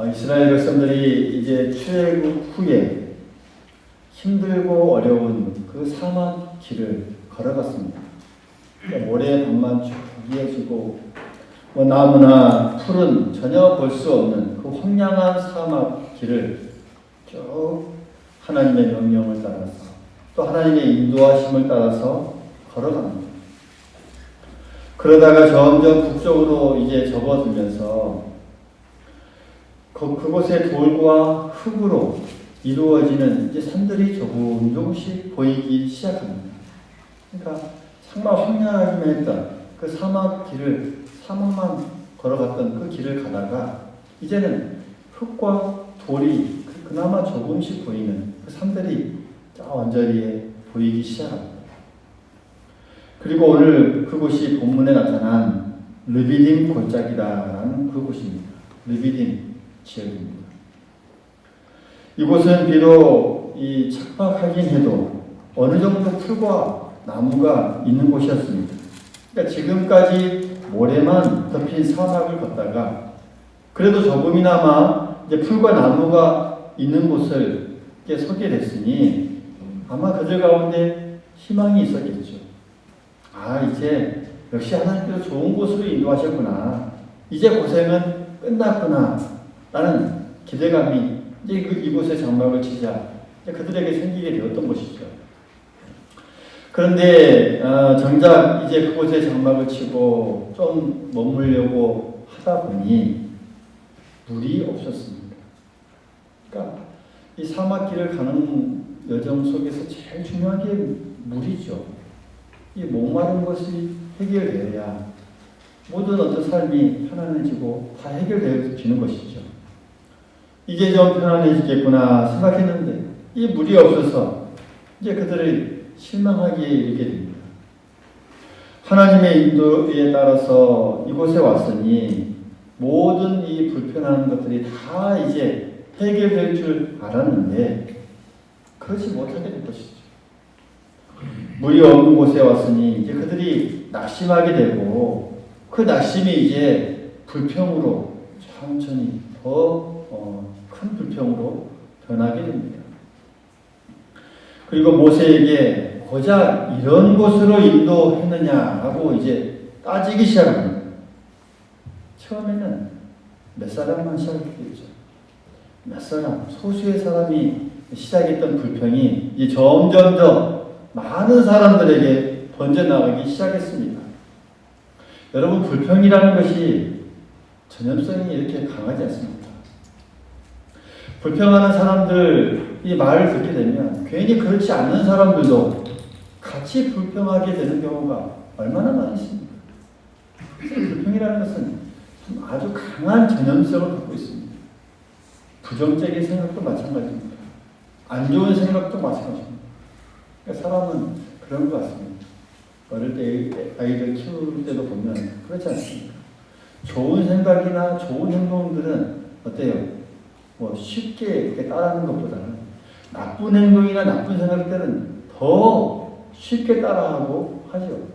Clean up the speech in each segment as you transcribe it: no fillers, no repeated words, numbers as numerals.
이스라엘 백성들이 이제 출애굽 후에 힘들고 어려운 그 사막 길을 걸어갔습니다. 모래 밤만 쭉 이어지고 나무나 풀은 전혀 볼 수 없는 그 황량한 사막 길을 쭉 하나님의 명령을 따라서 또 하나님의 인도하심을 따라서 걸어갑니다. 그러다가 점점 북쪽으로 이제 접어들면서 그곳의 돌과 흙으로 이루어지는 이제 산들이 조금씩 보이기 시작합니다. 그러니까 정말 황량하기만 했던 그 사막만 걸어갔던 그 길을 가다가 이제는 흙과 돌이 그나마 조금씩 보이는 그 산들이 저 언저리에 보이기 시작합니다. 그리고 오늘 그곳이 본문에 나타난 르비딤 골짜기다라는 그곳입니다. 르비딤 지역입니다. 이곳은 비록 이 척박하긴 해도 어느 정도 풀과 나무가 있는 곳이었습니다. 그러니까 지금까지 모래만 덮인 사막을 걷다가 그래도 조금이나마 이제 풀과 나무가 있는 곳을 이렇게 서게 됐으니 아마 그들 가운데 희망이 있었겠죠. 이제 역시 하나님께서 좋은 곳으로 인도하셨구나. 이제 고생은 끝났구나. 라는 기대감이 이제 이곳에 장막을 치자 그들에게 생기게 되었던 것이죠. 그런데 정작 이제 그곳에 장막을 치고 좀 머물려고 하다 보니 물이 없었습니다. 그러니까 이 사막길을 가는 여정 속에서 제일 중요한 게 물이죠. 이 목마른 것이 해결되어야 모든 어떤 삶이 편안해지고 다 해결되어지는 것이죠. 이제 좀 편안해지겠구나 생각했는데 이 물이 없어서 이제 그들을 실망하기에 이르게 됩니다. 하나님의 인도에 따라서 이곳에 왔으니 모든 이 불편한 것들이 다 이제 해결될 줄 알았는데 그렇지 못하게 될 것이죠. 물이 없는 곳에 왔으니 이제 그들이 낙심하게 되고 그 낙심이 이제 불평으로 천천히 더 큰 불평으로 변하게 됩니다. 그리고 모세에게 고작 이런 곳으로 인도했느냐라고 이제 따지기 시작합니다. 처음에는 몇 사람만 시작했겠죠. 몇 사람, 소수의 사람이 시작했던 불평이 이제 점점 더 많은 사람들에게 번져나가기 시작했습니다. 여러분, 불평이라는 것이 전염성이 이렇게 강하지 않습니다. 불평하는 사람들이 말을 듣게 되면 괜히 그렇지 않는 사람들도 같이 불평하게 되는 경우가 얼마나 많이 있습니까? 불평이라는 것은 아주 강한 전염성을 갖고 있습니다. 부정적인 생각도 마찬가지입니다. 안 좋은 생각도 마찬가지입니다. 그러니까 사람은 그런 것 같습니다. 어릴 때 아이들 키울 때도 보면 그렇지 않습니까? 좋은 생각이나 좋은 행동들은 어때요? 쉽게 이렇게 따라하는 것보다는 나쁜 행동이나 나쁜 생각들은 더 쉽게 따라하고 하죠.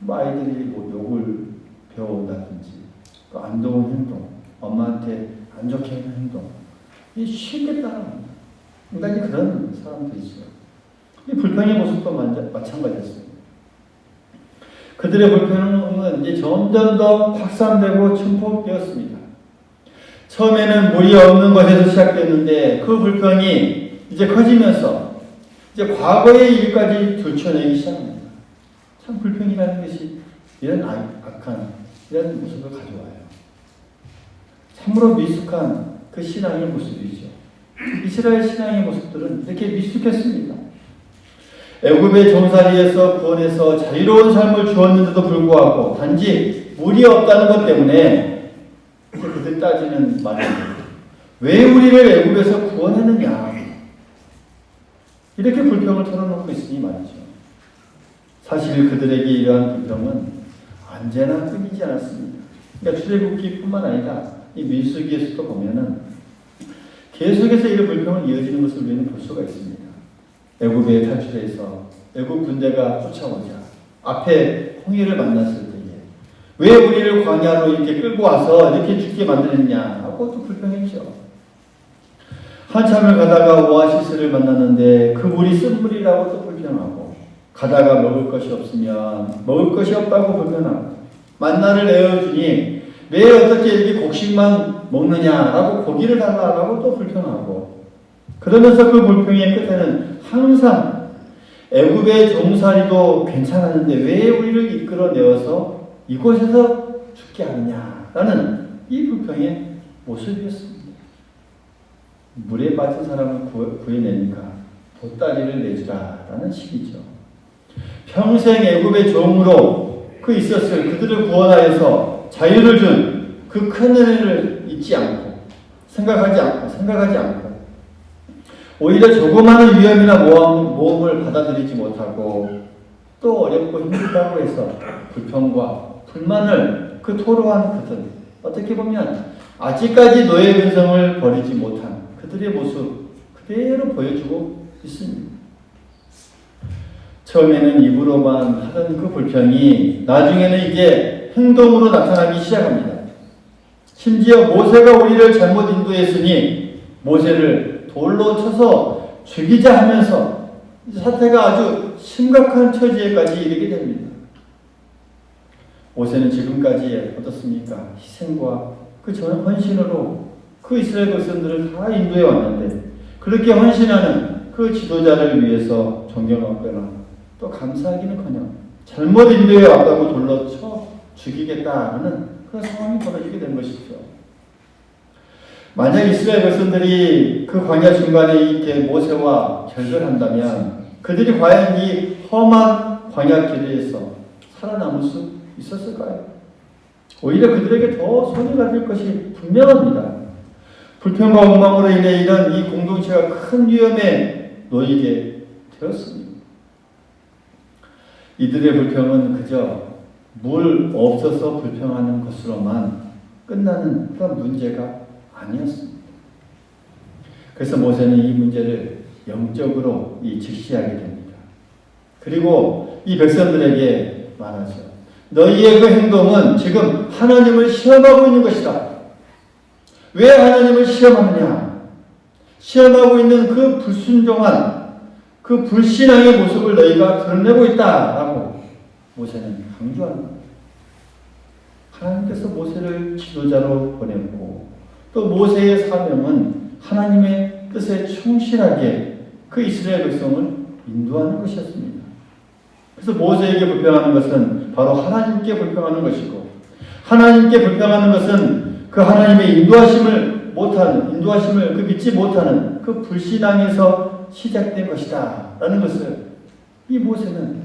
아이들이 욕을 배워온다든지 또 안 좋은 행동, 엄마한테 안 좋게 하는 행동, 이 쉽게 따라합니다. 인간이 그런 사람들이죠. 이 불평의 모습도 마찬가지였습니다. 그들의 불평은 이제 점점 더 확산되고 증폭되었습니다. 처음에는 물이 없는 것에서 시작됐는데 그 불평이 이제 커지면서 이제 과거의 일까지 들춰내기 시작합니다. 참 불평이라는 것이 이런 악한 이런 모습을 가져와요. 참으로 미숙한 그 신앙의 모습이죠. 이스라엘 신앙의 모습들은 이렇게 미숙했습니다. 애굽의 종살이에서 구원해서 자유로운 삶을 주었는데도 불구하고 단지 물이 없다는 것 때문에 그들 따지는 말입니다. 왜 우리를 애굽에서 구원했느냐 이렇게 불평을 털어놓고 있으니 말이죠. 사실 그들에게 이러한 불평은 언제나 끊이지 않았습니다. 그러니까 출애굽기뿐만 아니라 이 민수기에서도 보면은 계속해서 이런 불평은 이어지는 것을 우리는 볼 수가 있습니다. 애굽에 탈출해서 애굽 군대가 쫓아오자 앞에 홍해를 만났을 때에 왜 우리를 광야로 이렇게 끌고 와서 이렇게 죽게 만드느냐 하고 또 불평했죠. 한참을 가다가 오아시스를 만났는데 그 물이 쓴물이라고 또 불평하고, 가다가 먹을 것이 없으면 먹을 것이 없다고 불평하고, 만나를 내어주니 왜 어떻게 이렇게 곡식만 먹느냐라고 고기를 달라고 또 불평하고, 그러면서 그 불평의 끝에는 항상 애굽의 종살이도 괜찮았는데 왜 우리를 이끌어내어서 이곳에서 죽게 하느냐라는 이 불평의 모습이었습니다. 물에 빠진 사람을 구해내니까 보따리를 내주라라는 식이죠. 평생 애굽의 종으로 있었을 그들을 구원하여서 자유를 준 그 큰 은혜를 잊지 않고 생각하지 않고 오히려 조그마한 위험이나 모험을 받아들이지 못하고 또 어렵고 힘들다고 해서 불평과 불만을 토로한 그들, 어떻게 보면 아직까지 노예 근성을 버리지 못한 그들의 모습 그대로 보여주고 있습니다. 처음에는 입으로만 하던 그 불평이 나중에는 이제 행동으로 나타나기 시작합니다. 심지어 모세가 우리를 잘못 인도했으니 모세를 돌로 쳐서 죽이자 하면서 사태가 아주 심각한 처지에까지 이르게 됩니다. 모세는 지금까지 어떻습니까? 희생과 그 헌신으로 그 이스라엘 백성들을 다 인도해 왔는데, 그렇게 헌신하는 그 지도자를 위해서 존경하거나 또 감사하기는커녕 잘못 인도해 왔다고 돌로 쳐 죽이겠다는 그런 상황이 벌어지게 된 것이죠. 만약 이스라엘 백성들이 그 광야 중간에 이렇게 모세와 결별한다면 그들이 과연 이 험한 광야 길에서 살아남을 수 있었을까요? 오히려 그들에게 더 손해가 될 것이 분명합니다. 불평과 원망으로 인해 이런 이 공동체가 큰 위험에 놓이게 되었습니다. 이들의 불평은 그저 물 없어서 불평하는 것으로만 끝나는 그런 문제가 아니었습니다. 그래서 모세는 이 문제를 영적으로 직시하게 됩니다. 그리고 이 백성들에게 말하죠. 너희의 그 행동은 지금 하나님을 시험하고 있는 것이다. 왜 하나님을 시험하느냐? 시험하고 있는 그 불순종한 그 불신앙의 모습을 너희가 드러내고 있다라고 모세는 강조합니다. 하나님께서 모세를 지도자로 보냈고 또 모세의 사명은 하나님의 뜻에 충실하게 그 이스라엘 백성을 인도하는 것이었습니다. 그래서 모세에게 불평하는 것은 바로 하나님께 불평하는 것이고, 하나님께 불평하는 것은 그 하나님의 인도하심을 믿지 못하는 그 불신앙에서 시작된 것이다 라는 것을 이 모세는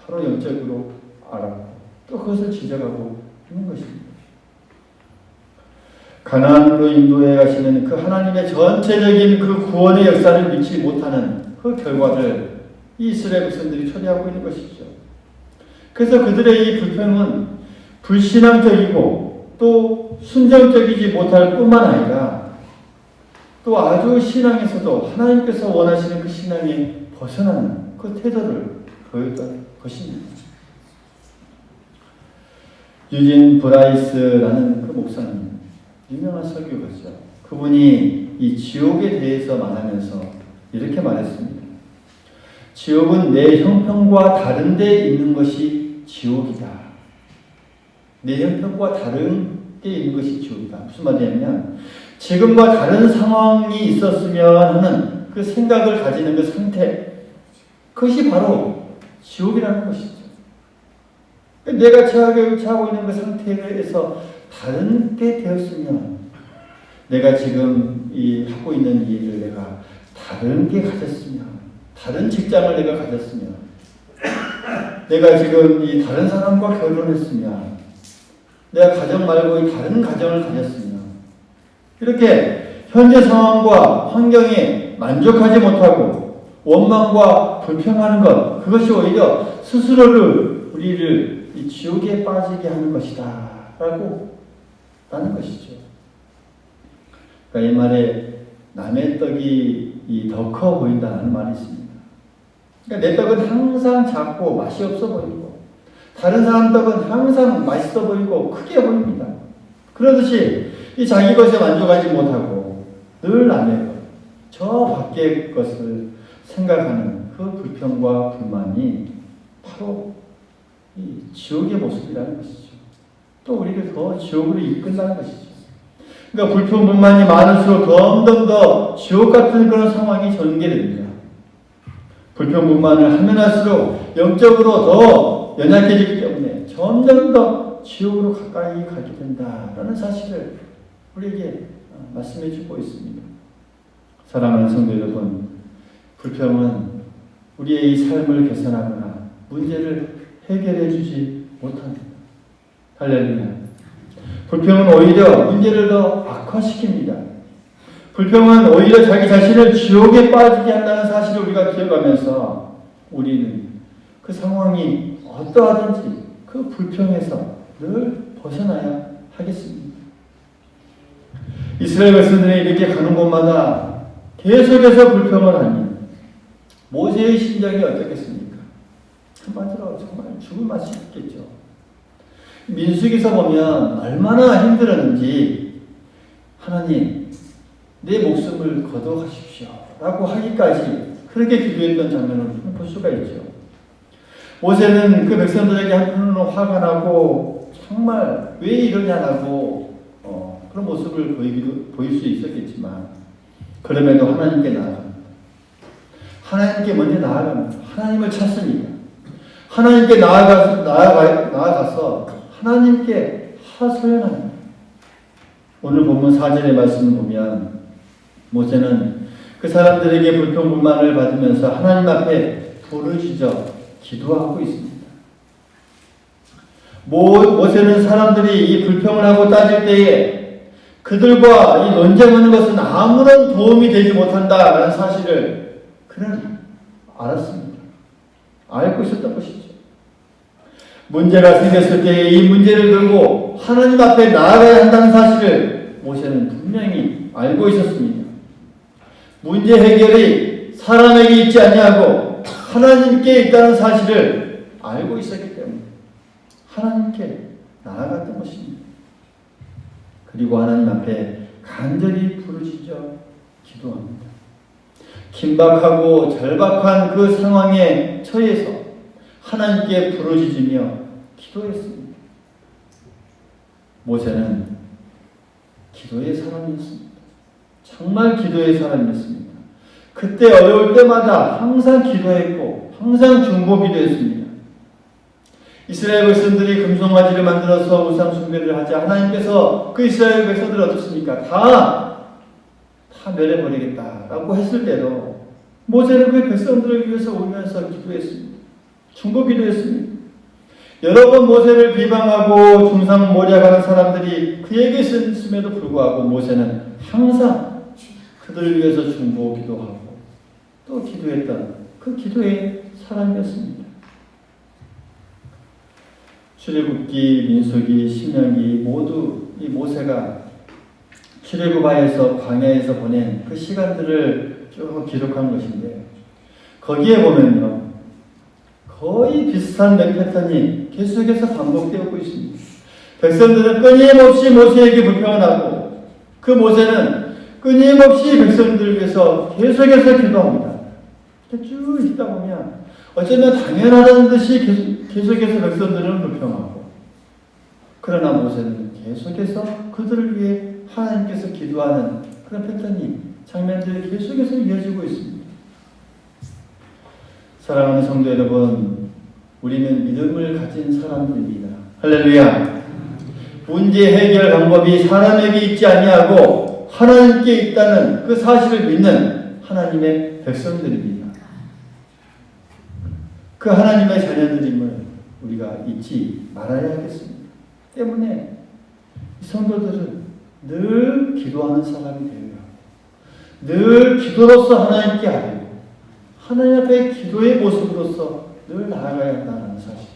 바로 영적으로 알았고 또 그것을 지적하고 있는 것입니다. 가나안으로 인도해 가시는 그 하나님의 전체적인 그 구원의 역사를 믿지 못하는 그 결과를 이 이스라엘 백성들이 초래하고 있는 것이죠. 그래서 그들의 이 불평은 불신앙적이고 또 순정적이지 못할 뿐만 아니라 또 아주 신앙에서도 하나님께서 원하시는 그 신앙에 벗어나는 그 태도를 보였던 것입니다. 유진 브라이스라는 그 목사님, 유명한 설교가죠. 그분이 이 지옥에 대해서 말하면서 이렇게 말했습니다. 지옥은 내 형편과 다른 데 있는 것이 지옥이다. 내 형편과 다른 데 있는 것이 지옥이다. 무슨 말이냐면 지금과 다른 상황이 있었으면 하는 그 생각을 가지는 그 상태, 그것이 바로 지옥이라는 것이죠. 내가 처하고 있는 그 상태에서 다른 게 되었으면, 내가 지금 하고 있는 일을 내가 다른 게 가졌으면, 다른 직장을 내가 가졌으면, 내가 지금 다른 사람과 결혼했으면, 내가 가정 말고 다른 가정을 가졌으면, 이렇게 현재 상황과 환경에 만족하지 못하고 원망과 불평하는 것, 그것이 오히려 스스로를 우리를 이 지옥에 빠지게 하는 것이다 라고 하는 것이죠. 그러니까 이 말에 남의 떡이 더 커 보인다는 말이 있습니다. 그러니까 내 떡은 항상 작고 맛이 없어 보이고 다른 사람 떡은 항상 맛있어 보이고 크게 보입니다. 그러듯이 이 자기 것에 만족하지 못하고 늘 남의 것, 저 밖의 것을 생각하는 그 불평과 불만이 바로 이 지옥의 모습이라는 것이죠. 또 우리를 더 지옥으로 이끈다는 것이죠. 그러니까 불평, 불만이 많을수록 점점 더 지옥 같은 그런 상황이 전개됩니다. 불평, 불만을 하면 할수록 영적으로 더 연약해지기 때문에 점점 더 지옥으로 가까이 가게 된다라는 사실을 우리에게 말씀해 주고 있습니다. 사랑하는 성도 여러분, 불평은 우리의 이 삶을 개선하거나 문제를 해결해 주지 못합니다. 할렐루야. 불평은 오히려 문제를 더 악화시킵니다. 불평은 오히려 자기 자신을 지옥에 빠지게 한다는 사실을 우리가 기억하면서 우리는 그 상황이 어떠하든지 그 불평에서 늘 벗어나야 하겠습니다. 이스라엘 백성들이 이렇게 가는 곳마다 계속해서 불평을 하니 모세의 심정이 어떻겠습니까? 한마디로 정말 죽을 맛이 있겠죠. 민수기서 보면 얼마나 힘들었는지 하나님 내 목숨을 거둬가십시오 라고 하기까지 그렇게 기도했던 장면을 볼 수가 있죠. 모세는 그 백성들에게 한편으로 화가 나고 정말 왜 이러냐라고 그런 모습을 보일 수 있었겠지만 그럼에도 하나님께 나아갑니다. 하나님께 먼저 나아갑니다. 하나님을 찾습니다. 하나님께 나아가서 하나님께 하소연합니다. 오늘 본문 4절의 말씀을 보면 모세는 그 사람들에게 불평불만을 받으면서 하나님 앞에 부르짖어 기도하고 있습니다. 모세는 사람들이 이 불평을 하고 따질 때에 그들과 이 논쟁하는 것은 아무런 도움이 되지 못한다라는 사실을 그는 알았습니다. 알고 있었던 것이죠. 문제가 생겼을 때에 이 문제를 들고 하나님 앞에 나아가야 한다는 사실을 모세는 분명히 알고 있었습니다. 문제 해결이 사람에게 있지 아니하고 하나님께 있다는 사실을 알고 있었기 때문에 하나님께 나아갔던 것입니다. 그리고 하나님 앞에 간절히 부르짖어 기도합니다. 긴박하고 절박한 그 상황에 처해서 하나님께 부르짖으며 기도했습니다. 모세는 기도의 사람이었습니다. 정말 기도의 사람이었습니다. 그때 어려울 때마다 항상 기도했고 항상 중보기도했습니다. 이스라엘 백성들이 금송아지를 만들어서 우상 숭배를 하자 하나님께서 그 이스라엘 백성들을 어떻습니까? 다 멸해버리겠다라고 했을 때도 모세는 그 백성들을 위해서 울면서 기도했습니다. 중보기도했습니다. 여러 번 모세를 비방하고 중상모략하는 사람들이 그에게 있음에도 불구하고 모세는 항상 그들을 위해서 중보기도하고 또 기도했던 그 기도의 사람이었습니다. 출애굽기, 민수기, 신명기 모두 이 모세가 출애굽하에서 광야에서 보낸 그 시간들을 쭉 기록한 것인데 거기에 보면요 거의 비슷한 패턴이 계속해서 반복되고 있습니다. 백성들은 끊임없이 모세에게 불평을 하고 그 모세는 끊임없이 백성들을 위해서 계속해서 기도합니다. 쭉 있다 보면 어쩌면 당연하다는 듯이 계속해서 백성들은 불평하고 그러나 모세는 계속해서 그들을 위해 하나님께서 기도하는 그런 패턴이 장면들이 계속해서 이어지고 있습니다. 사랑하는 성도 여러분, 우리는 믿음을 가진 사람들입니다. 할렐루야. 문제 해결 방법이 사람에게 있지 아니하고 하나님께 있다는 그 사실을 믿는 하나님의 백성들입니다. 그 하나님의 자녀들임을 우리가 잊지 말아야 하겠습니다. 때문에 성도들은 늘 기도하는 사람이 되어야 하고 늘 기도로서 하나님께 알고 하나님 앞에 기도의 모습으로서 늘 나아가야 한다는 사실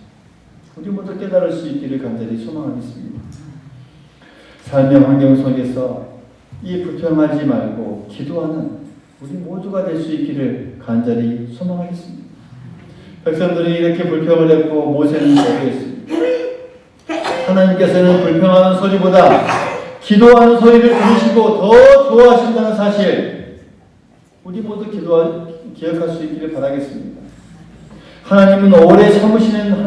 우리 모두 깨달을 수 있기를 간절히 소망하겠습니다. 삶의 환경 속에서 이 불평하지 말고 기도하는 우리 모두가 될 수 있기를 간절히 소망하겠습니다. 백성들이 이렇게 불평을 했고 모세는 기도했습니다. 하나님께서는 불평하는 소리보다 기도하는 소리를 들으시고 더 좋아하신다는 사실, 우리 모두 기억할 수 있기를 바라겠습니다. 하나님은 오래 참으시는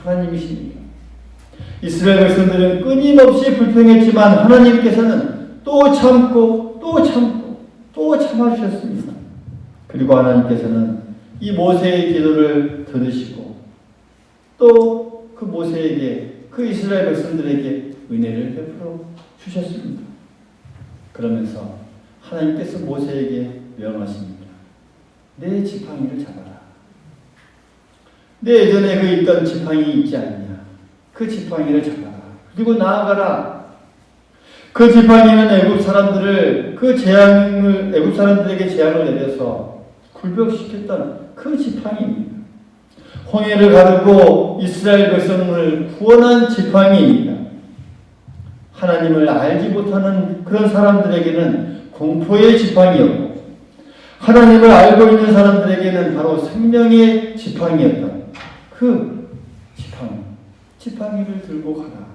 하나님이십니다. 이스라엘 백성들은 끊임없이 불평했지만 하나님께서는 또 참고 또 참고 또 참아주셨습니다. 그리고 하나님께서는 이 모세의 기도를 들으시고 또 그 모세에게, 그 이스라엘 백성들에게 은혜를 베풀어 주셨습니다. 그러면서 하나님께서 모세에게 명하십니다. 내 지팡이를 잡아라. 내 예전에 그 있던 지팡이 있지 않냐. 그 지팡이를 잡아라. 그리고 나아가라. 그 지팡이는 애굽 사람들에게 재앙을 내려서 굴복시켰던 그 지팡이입니다. 홍해를 가르고 이스라엘 백성을 구원한 지팡이입니다. 하나님을 알지 못하는 그런 사람들에게는 공포의 지팡이였고, 하나님을 알고 있는 사람들에게는 바로 생명의 지팡이였던 그 지팡이를 들고 가라.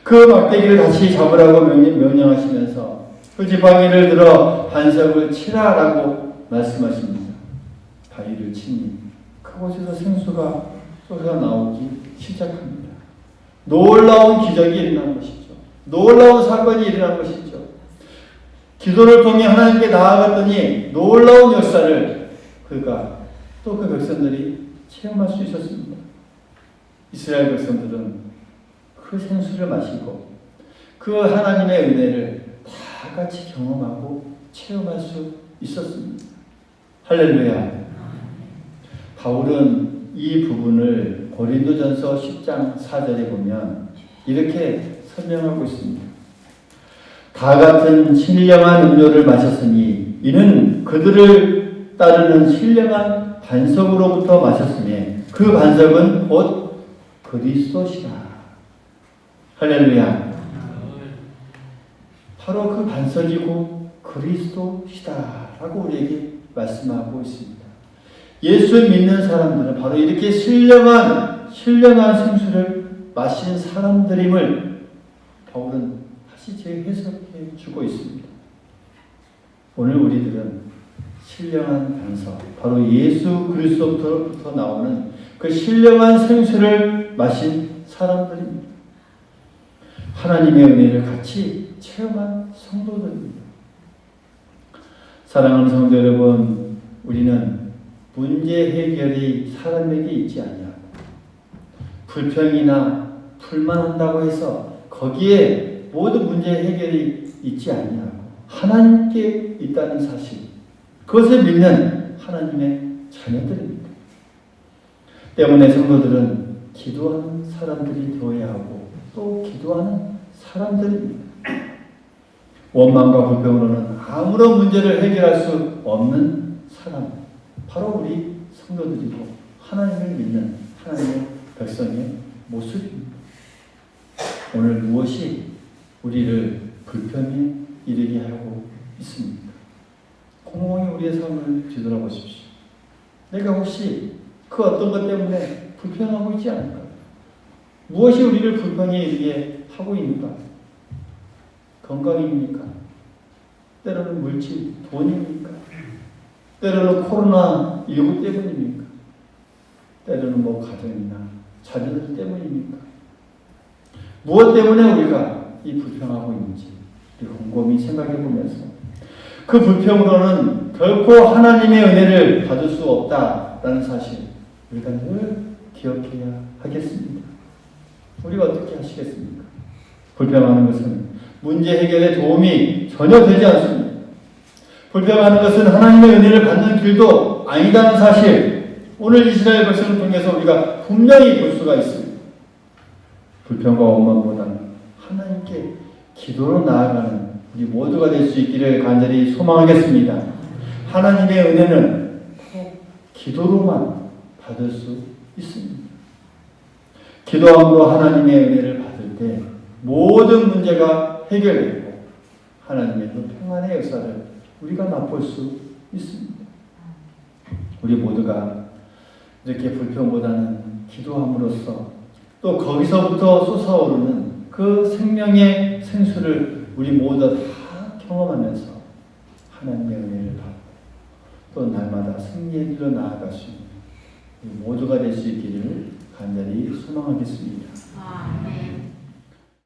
그 막대기를 다시 잡으라고 명령하시면서 그 지팡이를 들어 반석을 치라라고 말씀하십니다. 바위를 치니 그곳에서 생수가 쏟아나오기 시작합니다. 놀라운 기적이 일어난 것이죠. 놀라운 사건이 일어난 것이죠. 기도를 통해 하나님께 나아갔더니 놀라운 역사를 그가 또 그 백성들이 체험할 수 있었습니다. 이스라엘 백성들은 그 생수를 마시고 그 하나님의 은혜를 다 같이 경험하고 체험할 수 있었습니다. 할렐루야. 바울은 이 부분을 고린도전서 10장 4절에 보면 이렇게 설명하고 있습니다. 다 같은 신령한 음료를 마셨으니 이는 그들을 따르는 신령한 반석으로부터 마셨으니 그 반석은 곧 그리스도시라. 할렐루야. 바로 그 반석이고 그리스도시다라고 우리에게 말씀하고 있습니다. 예수 믿는 사람들은 바로 이렇게 신령한 생수를 마신 사람들임을 바울은 다시 재해석해 주고 있습니다. 오늘 우리들은 신령한 반석, 바로 예수 그리스도부터 나오는 그 신령한 생수를 마신 사람들입니다. 하나님의 은혜를 같이 체험한 성도들입니다. 사랑하는 성도 여러분, 우리는 문제 해결이 사람에게 있지 아니하고 불평이나 불만한다고 해서 거기에 모든 문제 해결이 있지 아니하고 하나님께 있다는 사실, 그것을 믿는 하나님의 자녀들입니다. 때문에 성도들은 기도하는 사람들이 되어야 하고 또 기도하는 사람들입니다. 원망과 불평으로는 아무런 문제를 해결할 수 없는 사람, 바로 우리 성도들이고 하나님을 믿는 하나님의 백성의 모습입니다. 오늘 무엇이 우리를 불평에 이르게 하고 있습니까? 곰곰이 우리의 삶을 뒤돌아보십시오. 내가 혹시 그 어떤 것 때문에 불평하고 있지 않을까? 무엇이 우리를 불평에 이르게 하고 있는가? 건강입니까? 때로는 물질, 돈입니까? 때로는 코로나19 때문입니까? 때로는 가정이나 자녀들 때문입니까? 무엇 때문에 우리가 이 불평하고 있는지 곰곰이 생각해 보면서 그 불평으로는 결코 하나님의 은혜를 받을 수 없다라는 사실 우리가 늘 기억해야 하겠습니다. 우리가 어떻게 하시겠습니까? 불평하는 것은 문제 해결에 도움이 전혀 되지 않습니다. 불평하는 것은 하나님의 은혜를 받는 길도 아니다는 사실, 오늘 이스라엘 백성을 통해서 우리가 분명히 볼 수가 있습니다. 불평과 원망보다는 하나님께 기도로 나아가는 우리 모두가 될 수 있기를 간절히 소망하겠습니다. 하나님의 은혜는 꼭 기도로만 받을 수 있습니다. 기도함으로 하나님의 은혜를 받을 때 모든 문제가 해결되고 하나님의 그 평안의 역사를 우리가 맛볼 수 있습니다. 우리 모두가 이렇게 불평보다는 기도함으로써 또 거기서부터 솟아오르는 그 생명의 생수를 우리 모두 다 경험하면서 하나님의 은혜를 받고 또 날마다 승리의 길로 나아갈 수 있는 모두가 될 수 있기를 간절히 소망하겠습니다. 아멘.